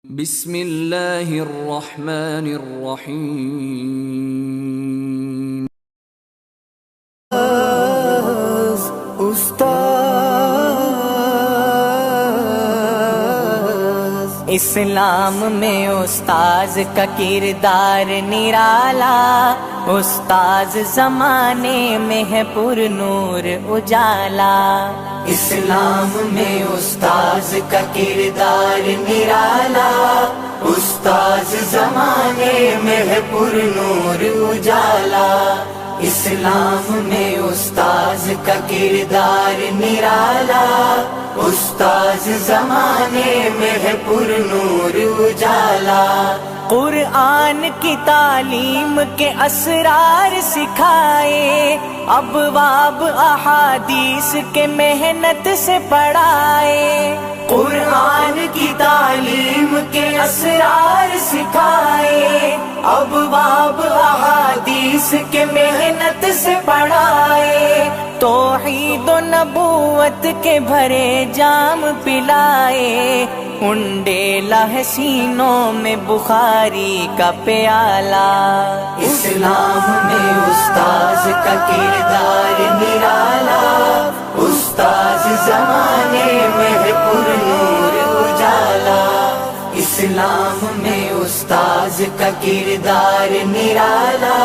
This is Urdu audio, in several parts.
بسم اللہ الرحمن الرحیم۔ اسلام میں استاذ کا کردار نرالا، استاذ زمانے میں ہے پر نور اجالا۔ اسلام میں استاذ کا کردار نرالا، استاذ زمانے میں ہے پر نور اجالا۔ اسلام میں استاذ کا کردار نرالا، استاذ زمانے میں ہے پر نور اجالا۔ قرآن کی تعلیم کے اسرار سکھائے، ابواب احادیث کے محنت سے پڑھائے۔ قرآن کی تعلیم کے اسرار سکھائے، ابواب احادیث کے محنت سے پڑھائے۔ توحید و نبوت کے بھرے جام پلائے، انڈیلا ہے سینوں میں بخاری کا پیالہ۔ اسلام میں استاذ کا کردار نرالا، استاذ زمانے میں ہے پر نور اجالا۔ اسلام میں استاذ کا کردار نرالا،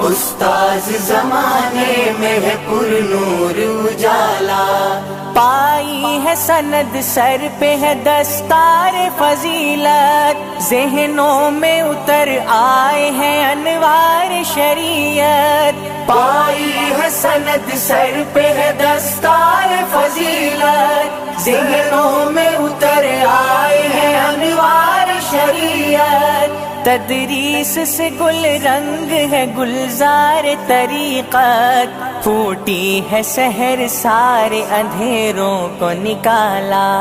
استاذ زمانے میں ہے پر نور اجالا۔ پائی ہے سند سر پہ ہے دستار فضیلت، ذہنوں میں اتر آئے ہیں انوار شریعت۔ پائی ہے سند سر پہ ہے دستار فضیلت، ذہنوں میں اتر آئے ہیں انوار شریعت۔ تدریس سے گل رنگ ہے گلزار طریقت، پھوٹی ہے سحر سارے اندھیروں کو نکالا۔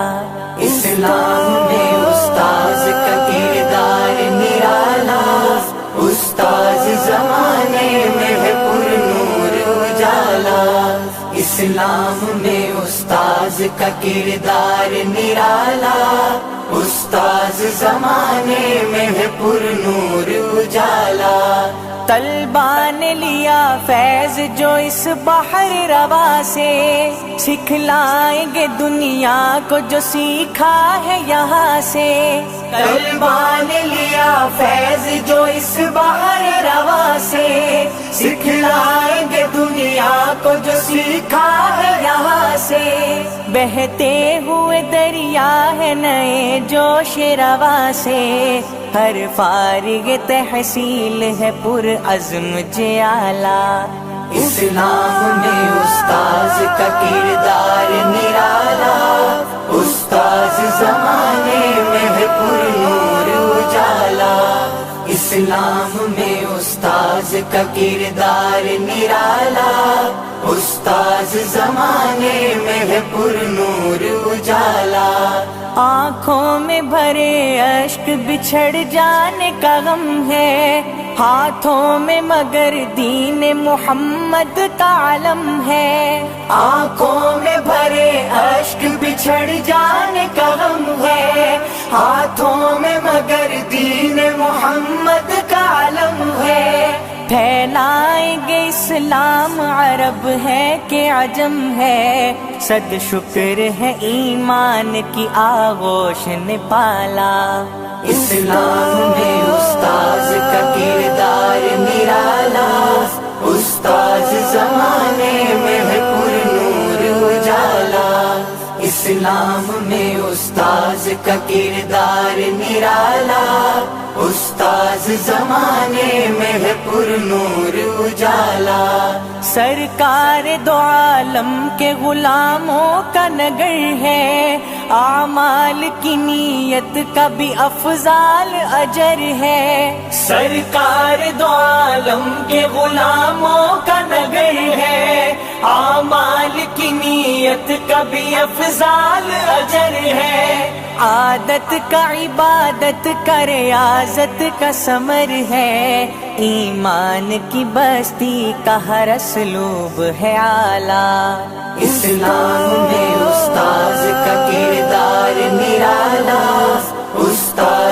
اسلام میں استاذ کا کردار نرالا، استاذ زمانے میں ہے پر نور اجالا۔ اسلام میں استاذ کا کردار نرالا، استاذ زمانے میں ہے پر نور اجالا۔ طلبا نے لیا فیض جو اس بحر روا سے، سکھلائیں گے دنیا کو جو سیکھا ہے یہاں سے۔ طلبا نے لیا فیض جو اس بحر روا سے، سکھلائیں گے دنیا کو جو سیکھا ہے یہاں سے۔ بہتے ہوئے دریا ہے نئے جوش روا سے، ہر فارغ تحصیل ہے پر عزم جیالا۔ اسلام میں استاذ کا کردار نرالا، استاذ زمانے میں ہے پر نور اجالا۔ اسلام میں استاذ کا کردار نرالا، استاذ زمانے میں ہے پر نور اجالا۔ آنکھوں میں بھرے اشک بچھڑ جانے کا غم ہے، ہاتھوں میں مگر دین محمد کا علم ہے۔ آنکھوں میں بھرے اشک بچھڑ جانے کا غم ہے، ہاتھوں میں مگر دین محمد کا علم ہے۔ پھیلائیں گے اسلام عرب ہے کہ عجم ہے، صد شکر ہے ایمان کی آغوش نے پالا۔ اسلام میں استاذ کا کردار نرالا، استاذ زمانے میں ہے پر نور اجالا۔ اسلام میں استاذ کا کردار نرالا، استاذ زمانے میں ہے پر نور اجالا۔ سرکار دو عالم کے غلاموں کا نگر ہے، اعمال کی نیت کا بھی افضال اجر ہے۔ سرکار دو عالم کے غلاموں کا نگر ہے، اعمال کی نیت کا بھی افضال اجر ہے۔ عادت کا عبادت کا ریاضت کا ثمر ہے، ایمان کی بستی کا ہر اسلوب ہے اعلیٰ۔ اسلام میں استاذ کا کردار نرالا، استاد